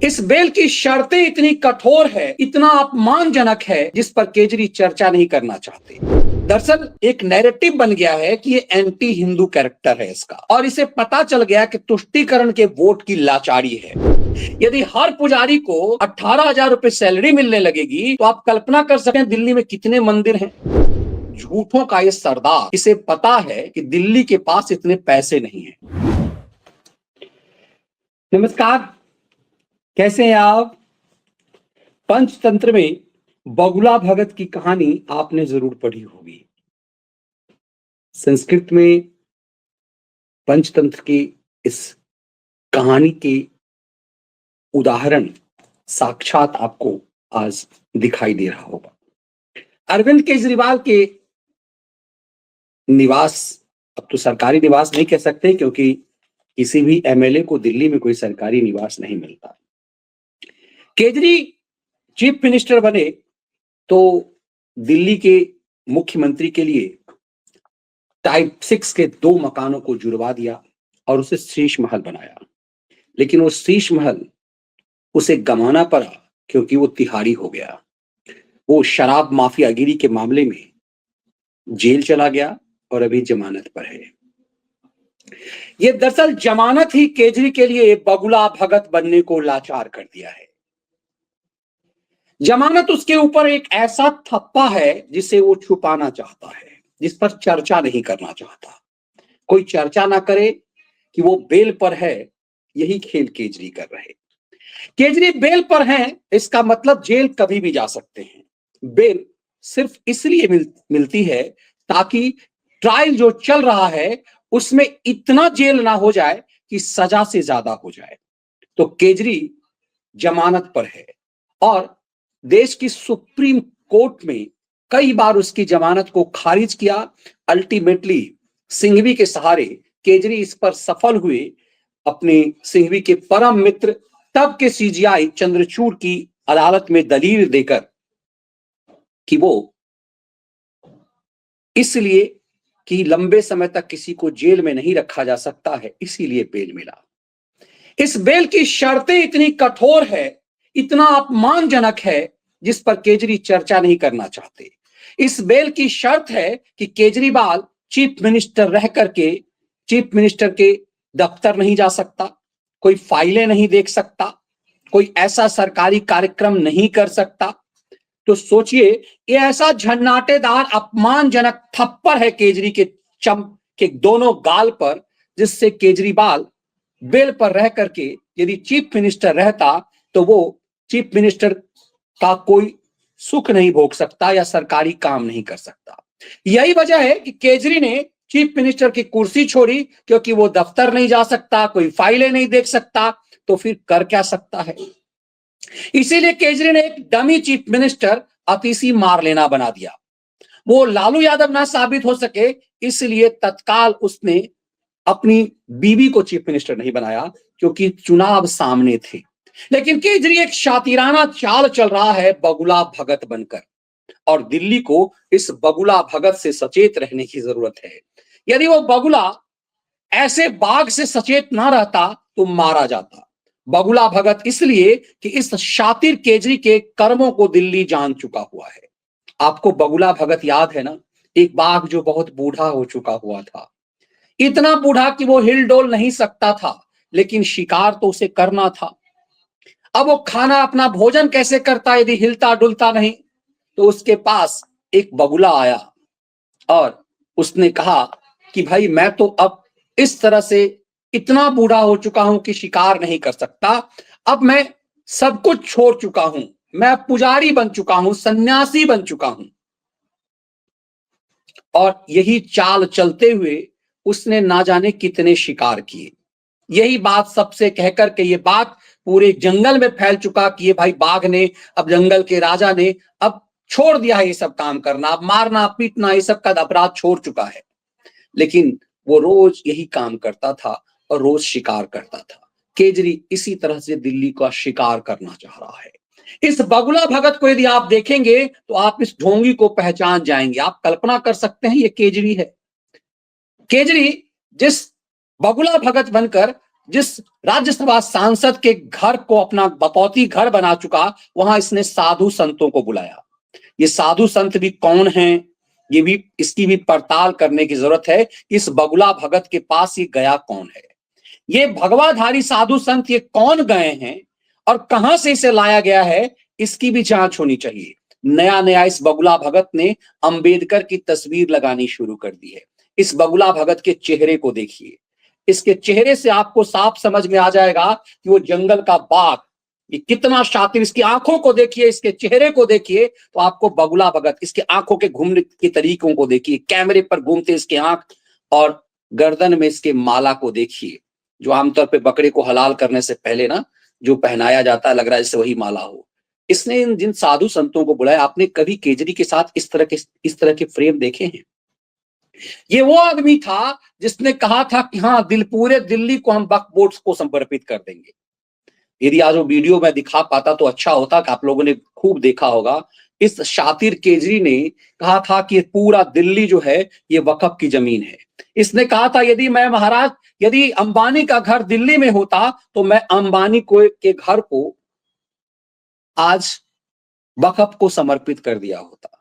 इस बिल की शर्तें इतनी कठोर है, इतना अपमानजनक है, जिस पर केजरी चर्चा नहीं करना चाहते। दरअसल एक नैरेटिव बन गया है कि ये एंटी हिंदू कैरेक्टर है इसका, और इसे पता चल गया कि तुष्टीकरण के वोट की लाचारी है। यदि हर पुजारी को 18,000 रुपए सैलरी मिलने लगेगी तो आप कल्पना कर सकते हैं दिल्ली में कितने मंदिर हैं। झूठों का ये सरदार, इसे पता है कि दिल्ली के पास इतने पैसे नहीं हैं। नमस्कार, कैसे हैं आप? पंचतंत्र में बगुला भगत की कहानी आपने जरूर पढ़ी होगी। संस्कृत में पंचतंत्र की इस कहानी के उदाहरण साक्षात आपको आज दिखाई दे रहा होगा। अरविंद केजरीवाल के निवास, अब तो सरकारी निवास नहीं कह सकते क्योंकि किसी भी एमएलए को दिल्ली में कोई सरकारी निवास नहीं मिलता। केजरी चीफ मिनिस्टर बने तो दिल्ली के मुख्यमंत्री के लिए टाइप 6 के 2 मकानों को जुड़वा दिया और उसे शीश महल बनाया। लेकिन वो शीश महल उसे गंवाना पड़ा क्योंकि वो तिहाड़ी हो गया। वो शराब माफियागिरी के मामले में जेल चला गया और अभी जमानत पर है। ये दरअसल जमानत ही केजरी के लिए बगुला भगत बनने को लाचार कर दिया है। जमानत उसके ऊपर एक ऐसा थप्पा है जिसे वो छुपाना चाहता है, जिस पर चर्चा नहीं करना चाहता। कोई चर्चा ना करे कि वो बेल पर है, यही खेल केजरी कर रहे। केजरी बेल पर हैं, इसका मतलब जेल कभी भी जा सकते हैं। बेल सिर्फ इसलिए मिलती है ताकि ट्रायल जो चल रहा है उसमें इतना जेल ना हो जाए कि सजा से ज्यादा हो जाए। तो केजरी जमानत पर है और देश की सुप्रीम कोर्ट में कई बार उसकी जमानत को खारिज किया। अल्टीमेटली सिंघवी के सहारे केजरी इस पर सफल हुए। अपने सिंघवी के परम मित्र तब के सीजीआई चंद्रचूड़ की अदालत में दलील देकर कि वो इसलिए कि लंबे समय तक किसी को जेल में नहीं रखा जा सकता है, इसीलिए बेल मिला। इस बेल की शर्तें इतनी कठोर है, इतना अपमानजनक है, जिस पर केजरी चर्चा नहीं करना चाहते। इस बेल की शर्त है कि केजरीवाल चीफ मिनिस्टर रह करके चीफ मिनिस्टर के दफ्तर नहीं जा सकता, कोई फाइलें नहीं देख सकता, कोई ऐसा सरकारी कार्यक्रम नहीं कर सकता। तो सोचिए, ये ऐसा झन्नाटेदार अपमानजनक थप्पड़ है केजरी के चम के दोनों गाल पर, जिससे केजरीवाल बेल पर रह करके यदि चीफ मिनिस्टर रहता तो वो चीफ मिनिस्टर का कोई सुख नहीं भोग सकता या सरकारी काम नहीं कर सकता। यही वजह है कि केजरी ने चीफ मिनिस्टर की कुर्सी छोड़ी, क्योंकि वो दफ्तर नहीं जा सकता, कोई फाइलें नहीं देख सकता, तो फिर कर क्या सकता है। इसीलिए केजरी ने एक डमी चीफ मिनिस्टर अतीसी मार लेना बना दिया। वो लालू यादव ना साबित हो सके, इसलिए तत्काल उसने अपनी बीवी को चीफ मिनिस्टर नहीं बनाया, क्योंकि चुनाव सामने थे। लेकिन केजरी एक शातिराना चाल चल रहा है बगुला भगत बनकर, और दिल्ली को इस बगुला भगत से सचेत रहने की जरूरत है। यदि वो बगुला ऐसे बाघ से सचेत ना रहता तो मारा जाता। बगुला भगत इसलिए कि इस शातिर केजरी के कर्मों को दिल्ली जान चुका हुआ है। आपको बगुला भगत याद है ना, एक बाघ जो बहुत बूढ़ा हो चुका हुआ था, इतना बूढ़ा कि वो हिल डोल नहीं सकता था, लेकिन शिकार तो उसे करना था। अब वो खाना अपना भोजन कैसे करता यदि हिलता डुलता नहीं। तो उसके पास एक बगुला आया और उसने कहा कि भाई, मैं तो अब इस तरह से इतना बूढ़ा हो चुका हूं कि शिकार नहीं कर सकता, अब मैं सब कुछ छोड़ चुका हूं, मैं पुजारी बन चुका हूं, सन्यासी बन चुका हूं। और यही चाल चलते हुए उसने ना जाने कितने शिकार किए। यही बात सबसे कहकर के ये बात पूरे जंगल में फैल चुका कि ये भाई बाघ ने, अब जंगल के राजा ने अब छोड़ दिया है ये सब काम करना, अब मारना पीटना ये सब का अपराध छोड़ चुका है। लेकिन वो रोज यही काम करता था और रोज शिकार करता था। केजरी इसी तरह से दिल्ली का शिकार करना चाह रहा है। इस बगुला भगत को यदि आप देखेंगे तो आप इस ढोंगी को पहचान जाएंगे। आप कल्पना कर सकते हैं ये केजरी है। केजरी जिस बगुला भगत बनकर जिस राज्यसभा सांसद के घर को अपना बपौती घर बना चुका, वहां इसने साधु संतों को बुलाया। ये साधु संत भी कौन हैं, ये भी इसकी भी पड़ताल करने की जरूरत है। इस बगुला भगत के पास ये गया कौन है, ये भगवाधारी साधु संत ये कौन गए हैं और कहां से इसे लाया गया है, इसकी भी जांच होनी चाहिए। नया नया इस बगुला भगत ने अंबेडकर की तस्वीर लगानी शुरू कर दी है। इस बगुला भगत के चेहरे को देखिए, इसके चेहरे से आपको साफ समझ में आ जाएगा कि वो जंगल का बाघ, ये कितना शातिर। इसकी आंखों को देखिए, इसके चेहरे को देखिए, तो आपको बगुला भगत, इसके आंखों के घूमने के तरीकों को देखिए, कैमरे पर घूमते इसके आंख, और गर्दन में इसके माला को देखिए, जो आमतौर पे बकरे को हलाल करने से पहले ना जो पहनाया जाता है, लग रहा है जैसे वही माला हो। इसने इन जिन साधु संतों को बुलाया, आपने कभी केजरी के साथ इस तरह के फ्रेम देखे हैं? ये वो आदमी था जिसने कहा था कि हाँ, पूरे दिल्ली को हम वक्फ बोर्ड को समर्पित कर देंगे। यदि आज वो वीडियो मैं दिखा पाता तो अच्छा होता, कि आप लोगों ने खूब देखा होगा। इस शातिर केजरी ने कहा था कि पूरा दिल्ली जो है ये वक्फ की जमीन है। इसने कहा था यदि अंबानी का घर दिल्ली में होता तो मैं अंबानी के घर को आज वक्फ को समर्पित कर दिया होता।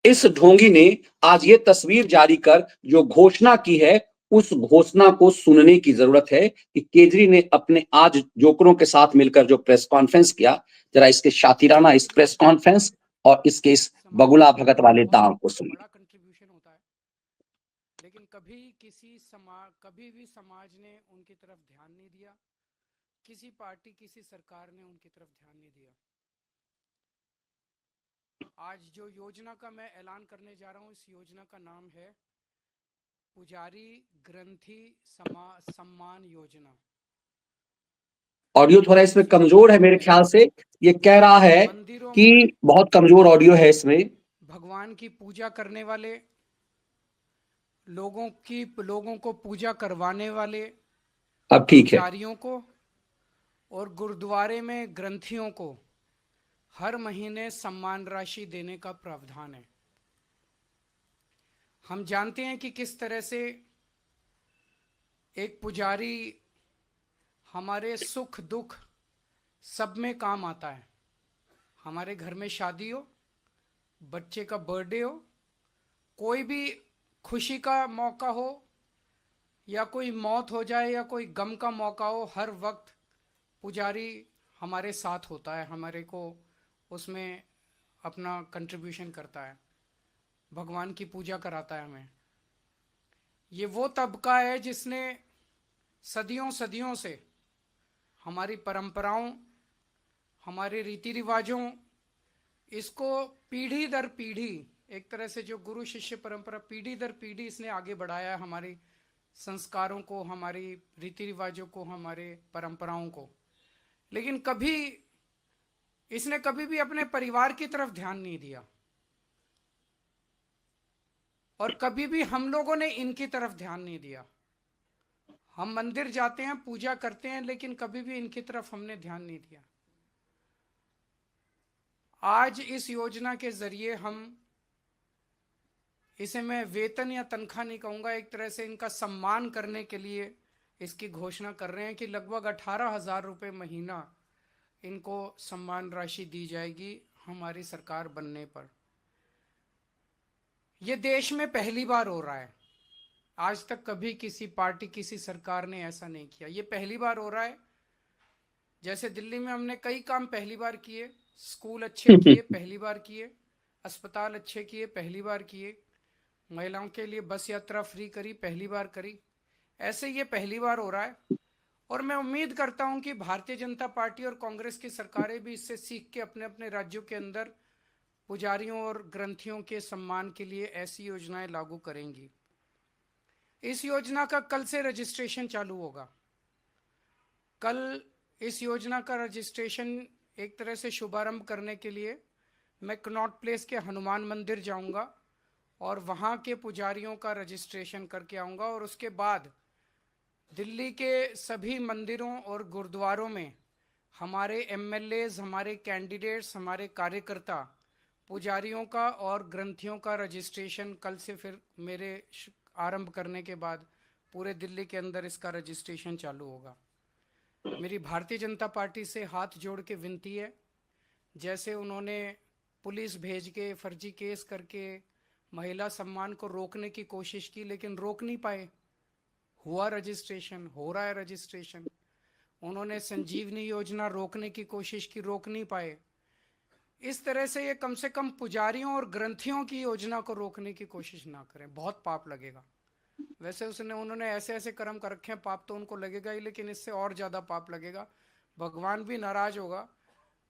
इस ढोंगी ने आज ये तस्वीर जारी कर जो घोषणा की है, उस घोषणा को सुनने की जरूरत है कि केजरी ने अपने आज जोकरों के साथ मिलकर जो प्रेस कॉन्फ्रेंस किया, जरा इसके शातिराना इस प्रेस कॉन्फ्रेंस और इसके इस बगुला भगत वाले दांव को सुनिए। बड़ा कंट्रीब्यूशन होता है, लेकिन कभी भी समाज ने उनकी तरफ ध्यान नहीं दिया, किसी पार्टी किसी सरकार ने उनकी तरफ ध्यान नहीं दिया। आज जो योजना का मैं ऐलान करने जा रहा हूँ, इस योजना का नाम है पुजारी ग्रंथी सम्मान योजना। ऑडियो थोड़ा इसमें कमजोर है मेरे ख्याल से, ये कह रहा है मंदिरों कि में बहुत कमजोर ऑडियो है इसमें। भगवान की पूजा करने वाले लोगों को पूजा करवाने वाले अब ठीक है। पुजारियों को और गुरुद्वारे में ग्रंथियों को हर महीने सम्मान राशि देने का प्रावधान है। हम जानते हैं कि किस तरह से एक पुजारी हमारे सुख दुख सब में काम आता है। हमारे घर में शादी हो, बच्चे का बर्थडे हो, कोई भी खुशी का मौका हो, या कोई मौत हो जाए, या कोई गम का मौका हो, हर वक्त पुजारी हमारे साथ होता है, हमारे को उसमें अपना कंट्रीब्यूशन करता है, भगवान की पूजा कराता है हमें। ये वो तबका है जिसने सदियों सदियों से हमारी परंपराओं, हमारे रीति रिवाजों, इसको पीढ़ी दर पीढ़ी, एक तरह से जो गुरु शिष्य परंपरा पीढ़ी दर पीढ़ी इसने आगे बढ़ाया है, हमारी संस्कारों को, हमारी रीति रिवाजों को, हमारे परंपराओं को। लेकिन इसने कभी भी अपने परिवार की तरफ ध्यान नहीं दिया, और कभी भी हम लोगों ने इनकी तरफ ध्यान नहीं दिया। हम मंदिर जाते हैं, पूजा करते हैं, लेकिन कभी भी इनकी तरफ हमने ध्यान नहीं दिया। आज इस योजना के जरिए इसे मैं वेतन या तनख्वाह नहीं कहूँगा, एक तरह से इनका सम्मान करने के लिए इसकी घोषणा कर रहे हैं कि लगभग 18,000 रुपये महीना इनको सम्मान राशि दी जाएगी हमारी सरकार बनने पर। यह देश में पहली बार हो रहा है। आज तक कभी किसी पार्टी, किसी सरकार ने ऐसा नहीं किया। ये पहली बार हो रहा है। जैसे दिल्ली में हमने कई काम पहली बार किए, स्कूल अच्छे किए पहली बार किए, अस्पताल अच्छे किए पहली बार किए, महिलाओं के लिए बस यात्रा फ्री करी पहली बार करी, ऐसे ये पहली बार हो रहा है। और मैं उम्मीद करता हूं कि भारतीय जनता पार्टी और कांग्रेस की सरकारें भी इससे सीख के अपने अपने राज्यों के अंदर पुजारियों और ग्रंथियों के सम्मान के लिए ऐसी योजनाएं लागू करेंगी। इस योजना का कल से रजिस्ट्रेशन चालू होगा। कल इस योजना का रजिस्ट्रेशन एक तरह से शुभारंभ करने के लिए मैं कनॉट प्लेस के हनुमान मंदिर जाऊंगा और वहाँ के पुजारियों का रजिस्ट्रेशन करके आऊँगा, और उसके बाद दिल्ली के सभी मंदिरों और गुरुद्वारों में हमारे एमएलएज, हमारे कैंडिडेट्स, हमारे कार्यकर्ता पुजारियों का और ग्रंथियों का रजिस्ट्रेशन कल से फिर मेरे आरंभ करने के बाद पूरे दिल्ली के अंदर इसका रजिस्ट्रेशन चालू होगा। मेरी भारतीय जनता पार्टी से हाथ जोड़ के विनती है, जैसे उन्होंने पुलिस भेज के फर्जी केस करके महिला सम्मान को रोकने की कोशिश की, लेकिन रोक नहीं पाए। हुआ रजिस्ट्रेशन, हो रहा है रजिस्ट्रेशन। उन्होंने संजीवनी योजना रोकने की कोशिश की, रोक नहीं पाए। इस तरह से ये कम से कम पुजारियों और ग्रंथियों की योजना को रोकने की कोशिश ना करें, बहुत पाप लगेगा। वैसे उन्होंने ऐसे ऐसे कर्म कर रखे हैं, पाप तो उनको लगेगा ही, लेकिन इससे और ज्यादा पाप लगेगा, भगवान भी नाराज होगा।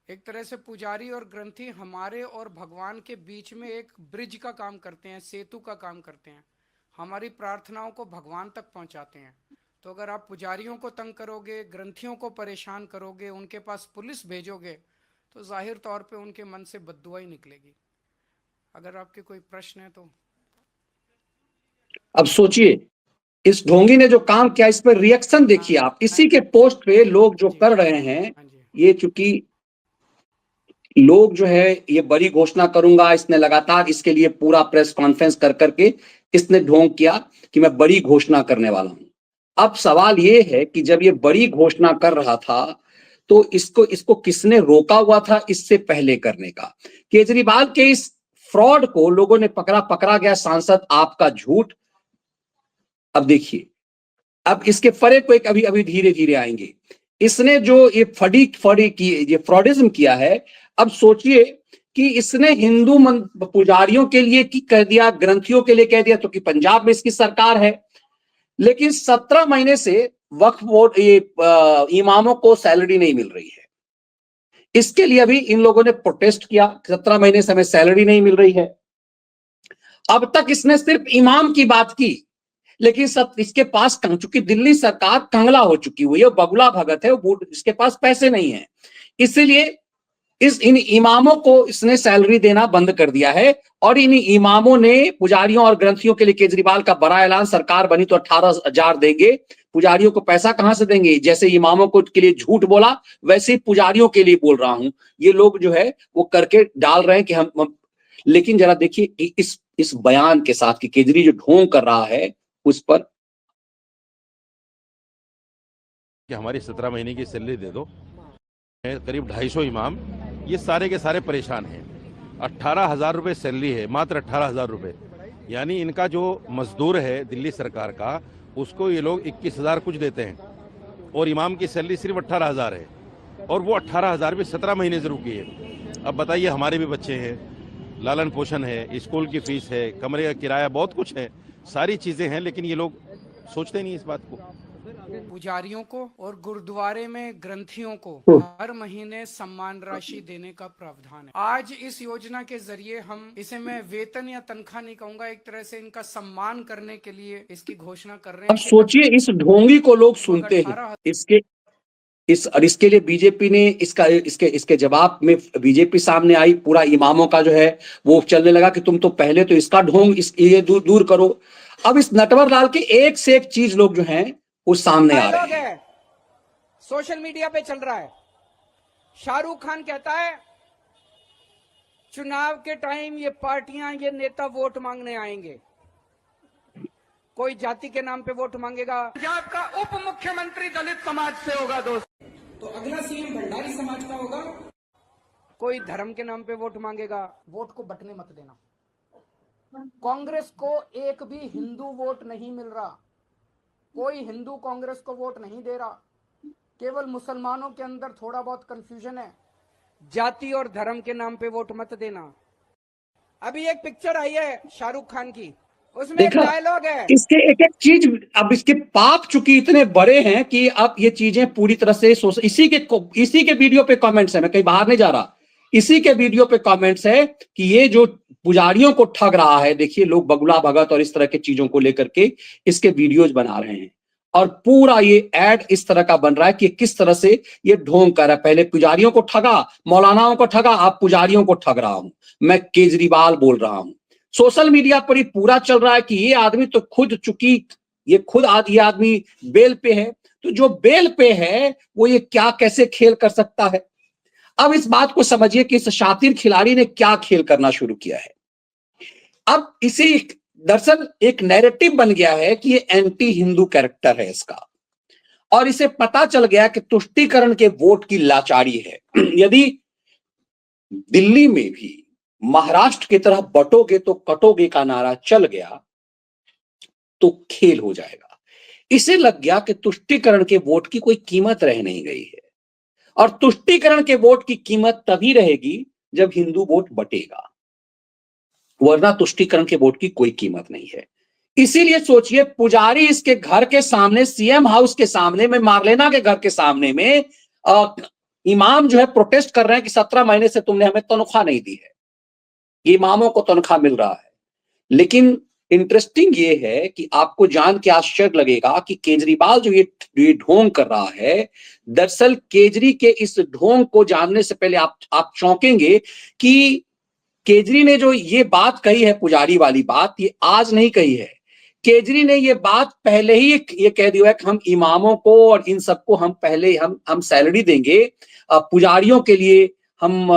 एक तरह से पुजारी और ग्रंथी हमारे और भगवान के बीच में एक ब्रिज का काम करते हैं, सेतु का काम करते हैं, हमारी प्रार्थनाओं को भगवान तक पहुंचाते हैं। तो अगर आप पुजारियों को तंग करोगे, ग्रंथियों को परेशान करोगे, उनके पास पुलिस भेजोगे, तो जाहिर तौर पे उनके मन से बद्दुआ ही निकलेगी। अगर आपके कोई प्रश्न है तो। अब सोचिए, इस ढोंगी ने जो काम किया, इस पर रिएक्शन देखिए आप। इसी के पोस्ट पे लोग जो कर रहे हैं, ये चूंकि लोग जो है ये बड़ी घोषणा करूंगा, इसने लगातार इसके लिए पूरा प्रेस कॉन्फ्रेंस कर करके इसने ढोंग किया कि मैं बड़ी घोषणा करने वाला हूं। अब सवाल ये है कि जब ये बड़ी घोषणा कर रहा था तो इसको किसने रोका हुआ था इससे पहले करने का? केजरीवाल के इस फ्रॉड को लोगों ने पकड़ा गया, सांसद आपका झूठ। अब देखिए, अब इसके फरे को एक अभी धीरे धीरे आएंगे। इसने जो ये फड़ी की, ये फ्रॉडिज्म किया है, अब सोचिए कि इसने हिंदू पुजारियों के लिए की कह दिया, ग्रंथियों के लिए कह दिया, तो कि पंजाब में इसकी सरकार है, लेकिन 17 महीने से वक्फ बोर्ड ये इमामों को सैलरी नहीं मिल रही है। इसके लिए भी इन लोगों ने प्रोटेस्ट किया, 17 महीने से हमें सैलरी नहीं मिल रही है। अब तक इसने सिर्फ इमाम की बात की, लेकिन सब इसके पास, चूंकि दिल्ली सरकार कंगला हो चुकी हुई है, बगुला भगत है, वो इसके पास पैसे नहीं है, इसलिए इन इमामों को इसने सैलरी देना बंद कर दिया है। और इन इमामों ने पुजारियों और ग्रंथियों के लिए केजरीवाल का बड़ा ऐलान, सरकार बनी तो 18,000 देंगे। पुजारियों को पैसा कहां से देंगे? जैसे इमामों को के लिए झूठ बोला, वैसे ही पुजारियों के लिए बोल रहा हूं। ये लोग जो है वो करके डाल रहे हैं कि हम लेकिन जरा देखिए इस बयान के साथ कि केजरी जो ढोंग कर रहा है उस पर कि हमारी 17 महीने की सैलरी दे दो। करीब 250 इमाम, ये सारे के सारे परेशान हैं। 18,000 रुपये सैलरी है, मात्र 18,000 रुपये। यानी इनका जो मजदूर है दिल्ली सरकार का, उसको ये लोग 21,000 कुछ देते हैं, और इमाम की सैलरी सिर्फ 18,000 है, और वो 18,000 भी 17 महीने से रुकी है। अब बताइए, हमारे भी बच्चे हैं, लालन पोषण है, स्कूल की फीस है, कमरे का किराया, बहुत कुछ है, सारी चीज़ें हैं, लेकिन ये लोग सोचते नहीं इस बात को। पुजारियों को और गुरुद्वारे में ग्रंथियों को हर महीने सम्मान राशि देने का प्रावधान है। आज इस योजना के जरिए हम इसे, मैं वेतन या तनख्वाह नहीं कहूंगा, एक तरह से इनका सम्मान करने के लिए इसकी घोषणा कर रहे हैं। अब सोचिए, इस ढोंगी को लोग सुनते हैं, इसके लिए बीजेपी ने इसके जवाब में बीजेपी सामने आई, पूरा इमामों का जो है वो चलने लगा कि तुम तो पहले तो इसका ढोंग ये दूर करो। अब इस नटवर लाल के एक से एक चीज लोग जो हैं वो सामने आ रहे हैं। सोशल मीडिया पे चल रहा है। शाहरुख खान कहता है चुनाव के टाइम ये पार्टियां, ये नेता वोट मांगने आएंगे, कोई जाति के नाम पे वोट मांगेगा, पंजाब का उप मुख्यमंत्री दलित समाज से होगा दोस्त, तो अगला सीएम भंडारी समाज का होगा, कोई धर्म के नाम पे वोट मांगेगा। वोट को बटने मत देना। कांग्रेस को एक भी हिंदू वोट नहीं मिल रहा, कोई हिंदू कांग्रेस को वोट नहीं दे रहा, केवल मुसलमानों के अंदर थोड़ा बहुत कंफ्यूजन है। जाति और धर्म के नाम पे वोट मत देना। अभी एक पिक्चर आई है शाहरुख खान की, उसमें एक डायलॉग है, इसके एक एक चीज, अब इसके पाप चूंकि इतने बड़े हैं कि अब ये चीजें पूरी तरह से इसी के वीडियो पे कमेंट्स है, मैं कहीं बाहर नहीं जा रहा, इसी के वीडियो पे कमेंट्स है कि ये जो पुजारियों को ठग रहा है, देखिए लोग बगुला भगत और इस तरह की चीजों को लेकर के इसके वीडियोज बना रहे हैं, और पूरा ये एड इस तरह का बन रहा है कि किस तरह से ये ढोंग कर रहा है। पहले पुजारियों को ठगा, मौलानाओं को ठगा, अब पुजारियों को ठग रहा हूं, मैं केजरीवाल बोल रहा हूं। सोशल मीडिया पर ही पूरा चल रहा है कि ये आदमी तो खुद, चूंकि ये आदमी बेल पे है, तो जो बेल पे है वो ये क्या कैसे खेल कर सकता है। अब इस बात को समझिए कि इस शातिर खिलाड़ी ने क्या खेल करना शुरू किया है। अब इसे दरअसल एक नैरेटिव बन गया है कि ये एंटी हिंदू कैरेक्टर है इसका। और इसे पता चल गया कि तुष्टीकरण के वोट की लाचारी है। यदि दिल्ली में भी महाराष्ट्र की तरह बटोगे तो कटोगे का नारा चल गया तो खेल हो जाएगा। इसे लग गया कि तुष्टीकरण के वोट की कोई कीमत रह नहीं गई है, और तुष्टीकरण के वोट की कीमत तभी रहेगी जब हिंदू वोट बटेगा, वरना तुष्टीकरण के वोट की कोई कीमत नहीं है। इसीलिए सोचिए, पुजारी इसके घर के सामने, सीएम हाउस के सामने में, मार्लेना के घर के सामने में इमाम जो है प्रोटेस्ट कर रहे हैं कि 17 महीने से तुमने हमें तनख्वाह नहीं दी है। ये इमामों को तनख्वाह मिल रहा है। लेकिन इंटरेस्टिंग ये है कि आपको जान के आश्चर्य लगेगा कि केजरीवाल जो ये ढोंग कर रहा है, दरअसल केजरी के इस ढोंग को जानने से पहले आप चौंकेंगे कि केजरी ने जो ये बात कही है, पुजारी वाली बात, ये आज नहीं कही है। केजरी ने ये बात पहले ही ये कह दिया है कि हम इमामों को और इन सबको हम पहले हम सैलरी देंगे, पुजारियों के लिए हम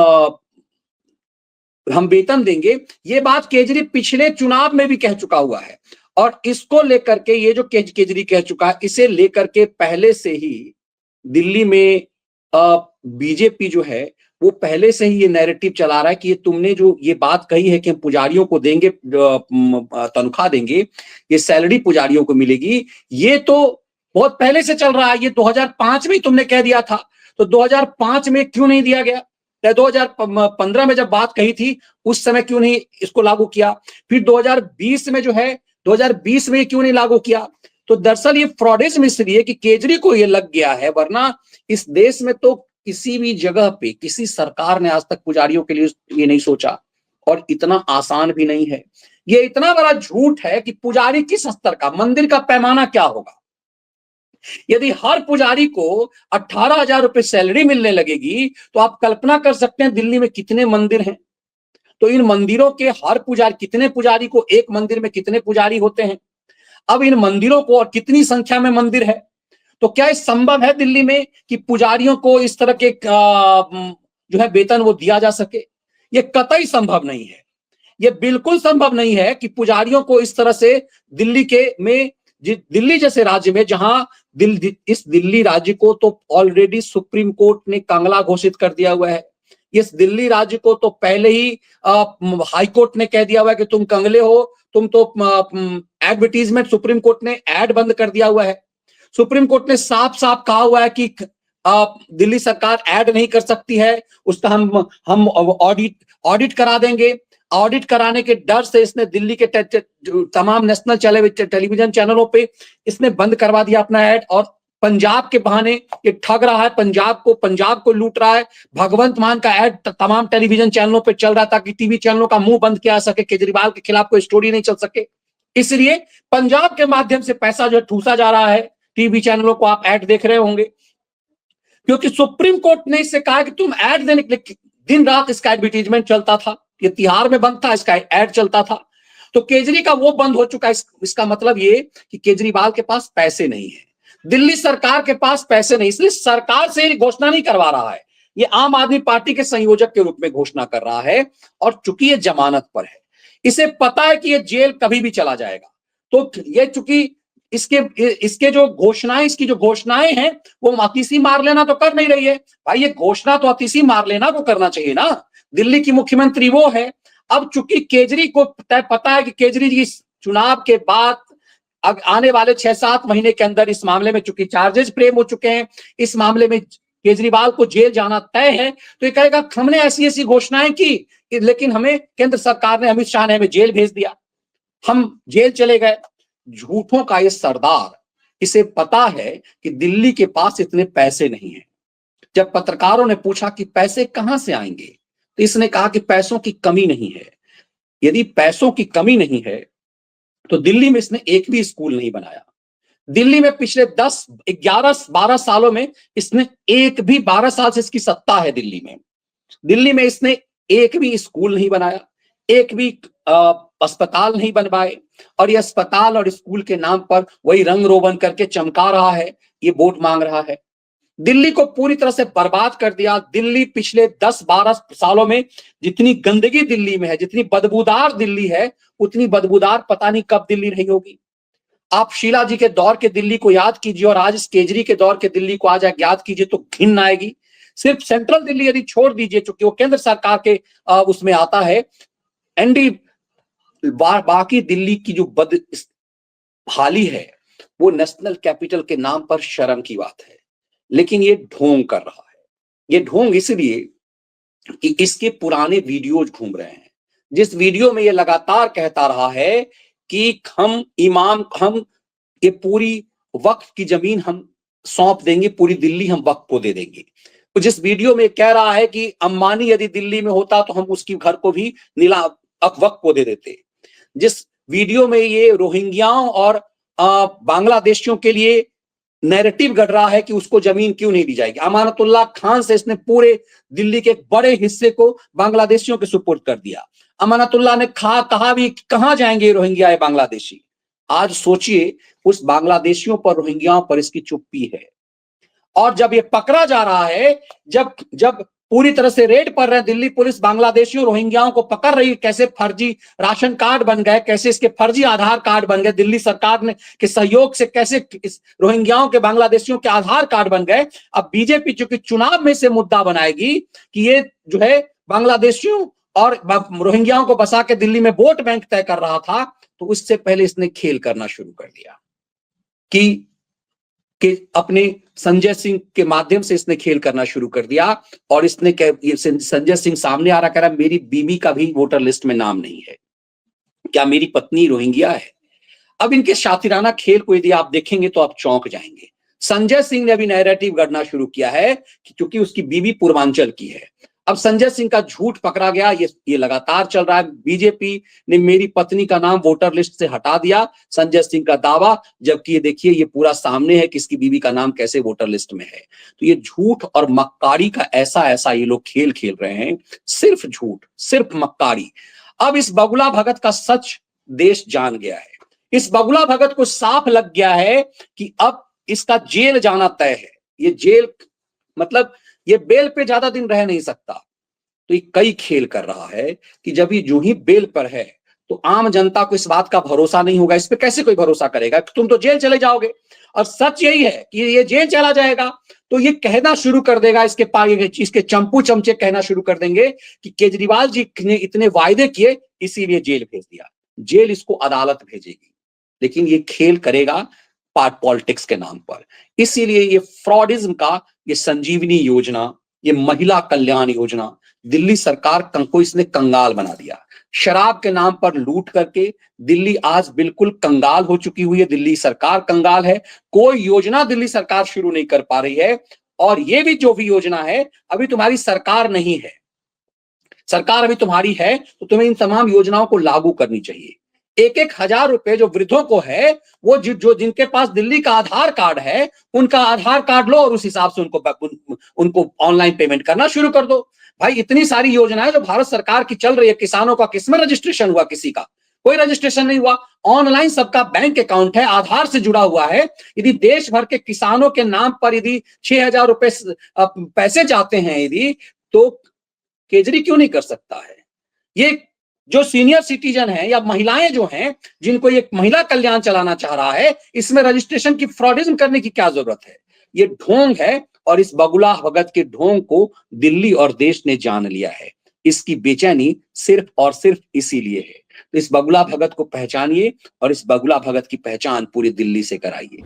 वेतन देंगे। ये बात केजरी पिछले चुनाव में भी कह चुका हुआ है, और इसको लेकर के ये जो केजरी कह चुका है, इसे लेकर के पहले से ही दिल्ली में बीजेपी जो है वो पहले से ही ये नैरेटिव चला रहा है कि ये तुमने जो ये बात कही है कि हम पुजारियों को देंगे, तनख्वाह देंगे, ये सैलरी पुजारियों को मिलेगी, ये तो बहुत पहले से चल रहा है। ये 2005 में ही तुमने कह दिया था, तो 2005 में क्यों नहीं दिया गया? 2015 में जब बात कही थी उस समय क्यों नहीं इसको लागू किया? फिर 2020 में जो है, 2020 में क्यों नहीं लागू किया? तो दरअसल ये फ्रॉडिज्म इसलिए कि केजरी को ये लग गया है, वरना इस देश में तो किसी भी जगह पे किसी सरकार ने आज तक पुजारियों के लिए ये नहीं सोचा, और इतना आसान भी नहीं है। ये इतना बड़ा झूठ है कि पुजारी किस स्तर का, मंदिर का पैमाना क्या होगा? यदि हर पुजारी को 18,000 रुपए सैलरी मिलने लगेगी तो आप कल्पना कर सकते हैं दिल्ली में कितने मंदिर हैं। तो इन मंदिरों के हर पुजारी, कितने पुजारी को, एक मंदिर में कितने पुजारी होते हैं? अब इन मंदिरों को, और कितनी संख्या में मंदिर है, तो क्या ये संभव है दिल्ली में कि पुजारियों को इस तरह के जो है वेतन वो दिया जा सके? ये कतई संभव नहीं है। ये बिल्कुल संभव नहीं है कि पुजारियों को इस तरह से दिल्ली जैसे राज्य में, जहां इस दिल्ली राज्य को तो ऑलरेडी सुप्रीम कोर्ट ने कंगला घोषित कर दिया हुआ है। इस दिल्ली राज्य को तो पहले ही हाई कोर्ट ने कह दिया हुआ है कि तुम कंगले हो, तुम तो एडवर्टीजमेंट, सुप्रीम कोर्ट ने एड बंद कर दिया हुआ है। सुप्रीम कोर्ट ने साफ साफ कहा हुआ है कि दिल्ली सरकार ऐड नहीं कर सकती है, उसका हम ऑडिट करा देंगे। ऑडिट कराने के डर से इसने दिल्ली के तमाम नेशनल टेलीविजन चैनलों पे इसने बंद करवा दिया अपना ऐड, और पंजाब के बहाने ये ठग रहा है, पंजाब को लूट रहा है। भगवंत मान का ऐड तमाम टेलीविजन चैनलों पे चल रहा था कि टीवी चैनलों का मुंह बंद किया सके, केजरीवाल के खिलाफ कोई स्टोरी नहीं चल सके, इसलिए पंजाब के माध्यम से पैसा जो है ठूसा जा रहा है। टीवी चैनलों को आप ऐड देख रहे होंगे, क्योंकि सुप्रीम कोर्ट ने इससे कहा कि तुम ऐड देने के लिए, दिन रात इसका एडवर्टीजमेंट चलता था, ये तिहार में बंद था, इसका ऐड चलता था। तो केजरी का वो बंद हो चुका है। इसका मतलब ये कि केजरीवाल के पास पैसे नहीं है, दिल्ली सरकार के पास पैसे नहीं, इसलिए सरकार से घोषणा नहीं करवा रहा है, ये आम आदमी पार्टी के संयोजक के रूप में घोषणा कर रहा है। और चूंकि ये जमानत पर है, इसे पता है कि ये जेल कभी भी चला जाएगा, तो ये चूंकि इसके जो घोषणाएं, इसकी जो घोषणाएं हैं वो अतिशी मार्लेना तो कर नहीं रही है। भाई ये घोषणा तो अतिशी मार्लेना को करना चाहिए ना, दिल्ली की मुख्यमंत्री वो है। अब चूंकि केजरी को पता है कि केजरी जी चुनाव के बाद आने वाले 6-7 महीने के अंदर इस मामले में चूंकि चार्जेस फ्रेम हो चुके हैं, इस मामले में केजरीवाल को जेल जाना तय है, तो ये कहेगा हमने ऐसी ऐसी घोषणाएं की, लेकिन हमें केंद्र सरकार ने, अमित शाह ने हमें जेल भेज दिया, हम जेल चले गए। झूठों का ये सरदार, इसे पता है कि दिल्ली के पास इतने पैसे नहीं है। जब पत्रकारों ने पूछा कि पैसे कहां से आएंगे, तो इसने कहा कि पैसों की कमी नहीं है। यदि पैसों की कमी नहीं है तो दिल्ली में इसने एक भी स्कूल नहीं बनाया। दिल्ली में पिछले 10, 11, 12 सालों में इसने एक भी, 12 साल से इसकी सत्ता है दिल्ली में इसने एक भी स्कूल नहीं बनाया, एक भी अस्पताल नहीं बनवाए, और ये अस्पताल और स्कूल के नाम पर वही रंग रोगन करके चमका रहा है, ये वोट मांग रहा है। दिल्ली को पूरी तरह से बर्बाद कर दिया। दिल्ली पिछले 10-12 सालों में जितनी गंदगी दिल्ली में है, जितनी बदबूदार दिल्ली है, उतनी बदबूदार पता नहीं कब दिल्ली नहीं होगी। आप शीला जी के दौर के दिल्ली को याद कीजिए और आज इस केजरी के दौर के दिल्ली को आज याद कीजिए तो घिन आएगी। सिर्फ सेंट्रल दिल्ली यदि छोड़ दीजिए, चूंकि वो केंद्र सरकार के उसमें आता है, एनडी बाकी दिल्ली की जो बदहाली है वो नेशनल कैपिटल के नाम पर शर्म की बात है। लेकिन ये ढोंग कर रहा है। ये ढोंग इसलिए कि इसके पुराने वीडियोज घूम रहे हैं, जिस वीडियो में ये लगातार कहता रहा है कि हम ये पूरी वक्फ की जमीन हम सौंप देंगे, पूरी दिल्ली हम वक्फ को दे देंगे। तो जिस वीडियो में कह रहा है कि अंबानी यदि दिल्ली में होता तो हम उसकी घर को भी वक्फ को दे देते। जिस वीडियो में ये रोहिंग्याओं और बांग्लादेशियों के लिए नैरेटिव गढ़ रहा है कि उसको जमीन क्यों नहीं दी जाएगी। अमानतुल्लाह खान से इसने पूरे दिल्ली के एक बड़े हिस्से को बांग्लादेशियों के सुपुर्द कर दिया। अमानतुल्लाह ने कहा भी कहां जाएंगे रोहिंग्या बांग्लादेशी। आज सोचिए उस बांग्लादेशियों पर, रोहिंग्याओं पर इसकी चुप्पी है। और जब ये पकड़ा जा रहा है, जब पूरी तरह से रेड पड़ रहे हैं, दिल्ली पुलिस बांग्लादेशियों रोहिंग्याओं को पकड़ रही है, कैसे फर्जी राशन कार्ड बन गए, कैसे इसके फर्जी आधार कार्ड बन गए, दिल्ली सरकार ने के सहयोग से कैसे इस रोहिंग्याओं के, बांग्लादेशियों के आधार कार्ड बन गए। अब बीजेपी चूंकि चुनाव में से मुद्दा बनाएगी कि ये जो है बांग्लादेशियों और रोहिंग्याओं को बसा के दिल्ली में वोट बैंक तय कर रहा था, तो उससे पहले इसने खेल करना शुरू कर दिया कि अपने संजय सिंह के माध्यम से इसने खेल करना शुरू कर दिया। और इसने संजय सिंह सामने आ रहा, कह रहा मेरी बीवी का भी वोटर लिस्ट में नाम नहीं है, क्या मेरी पत्नी रोहिंग्या है। अब इनके शातिराना खेल को यदि आप देखेंगे तो आप चौंक जाएंगे। संजय सिंह ने अभी नैरेटिव गढ़ना शुरू किया है कि क्योंकि उसकी बीवी पूर्वांचल की है। अब संजय सिंह का झूठ पकड़ा गया, ये लगातार चल रहा है। बीजेपी ने मेरी पत्नी का नाम वोटर लिस्ट से हटा दिया, संजय सिंह का दावा, जबकि ये देखिए ये पूरा सामने है कि इसकी बीवी का नाम कैसे वोटर लिस्ट में है। तो ये झूठ और मक्कारी का ऐसा ये लोग खेल खेल रहे हैं, सिर्फ झूठ, सिर्फ मक्कारी। अब इस बगुला भगत का सच देश जान गया है। इस बगुला भगत को साफ लग गया है कि अब इसका जेल जाना तय है। ये जेल मतलब ये बेल पे ज्यादा दिन रह नहीं सकता। तो ये कई खेल कर रहा है कि जब ये जो ही बेल पर है तो आम जनता को इस बात का भरोसा नहीं होगा। इस पे कैसे कोई भरोसा करेगा, तुम तो जेल चले जाओगे। और सच यही है कि ये जेल चला जाएगा तो ये कहना शुरू कर देगा, इसके चंपू चमचे कहना शुरू कर देंगे कि केजरीवाल जी ने इतने वायदे किए इसीलिए जेल भेज दिया। जेल इसको अदालत भेजेगी, लेकिन ये खेल करेगा पार्ट पॉलिटिक्स के नाम पर। इसीलिए ये फ्रॉडिज्म का, ये संजीवनी योजना, ये महिला कल्याण योजना, दिल्ली सरकार को इसने कंगाल बना दिया। शराब के नाम पर लूट करके दिल्ली आज बिल्कुल कंगाल हो चुकी हुई है। दिल्ली सरकार कंगाल है, कोई योजना दिल्ली सरकार शुरू नहीं कर पा रही है। और ये भी जो भी योजना है, अभी तुम्हारी सरकार नहीं है, सरकार अभी तुम्हारी है तो तुम्हें इन तमाम योजनाओं को लागू करनी चाहिए। 1,000 रुपए जो वृद्धों को है, वो जो जिनके पास दिल्ली का आधार कार्ड है, उनका आधार कार्ड लो और उस हिसाब से उनको ऑनलाइन पेमेंट करना शुरू कर दो। भाई इतनी सारी योजनाएं जो भारत सरकार की चल रही है, किसानों का किसमें रजिस्ट्रेशन हुआ, किसी का कोई रजिस्ट्रेशन नहीं हुआ। ऑनलाइन सबका बैंक अकाउंट है, आधार से जुड़ा हुआ है। यदि देश भर के किसानों के नाम पर यदि 6,000 रुपए पैसे जाते हैं यदि, तो केजरी क्यों नहीं कर सकता है। ये जो सीनियर सिटीजन है या महिलाएं जो हैं, जिनको ये महिला कल्याण चलाना चाह रहा है, इसमें रजिस्ट्रेशन की फ्रॉडिज्म करने की क्या जरूरत है। ये ढोंग है और इस बगुला भगत के ढोंग को दिल्ली और देश ने जान लिया है। इसकी बेचैनी सिर्फ और सिर्फ इसीलिए है। तो इस बगुला भगत को पहचानिए और इस बगुला भगत की पहचान पूरी दिल्ली से कराइए।